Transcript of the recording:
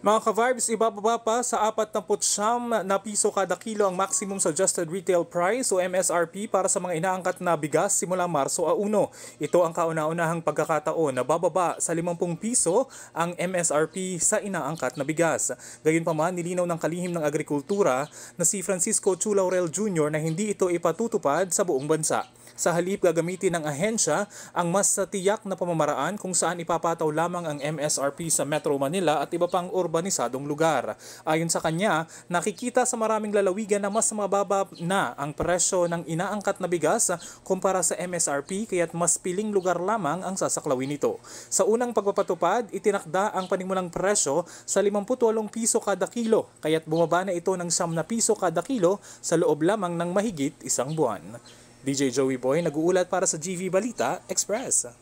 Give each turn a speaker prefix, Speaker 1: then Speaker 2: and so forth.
Speaker 1: Mga ka-vibes, ibababa pa sa 49 na piso kada kilo ang maximum suggested retail price o MSRP para sa mga inaangkat na bigas simula Marso 1. Ito ang kauna-unahang pagkakataon na bababa sa 50 piso ang MSRP sa inaangkat na bigas. Gayunpaman, nilinaw ng kalihim ng agrikultura na si Francisco Chu Laurel Jr. na hindi ito ipatutupad sa buong bansa. Sa halip, gagamitin ng ahensya ang mas tiyak na pamamaraan kung saan ipapataw lamang ang MSRP sa Metro Manila at iba pang urbanisadong lugar. Ayon sa kanya, nakikita sa maraming lalawigan na mas mababa na ang presyo ng inaangkat na bigas kumpara sa MSRP kaya't mas piling lugar lamang ang sasaklawin nito. Sa unang pagpapatupad, itinakda ang panimulang presyo sa 58 piso kada kilo kaya't bumaba na ito ng 9 piso kada kilo sa loob lamang ng mahigit isang buwan. DJ Joey Boy nag-uulat para sa GV Balita Express.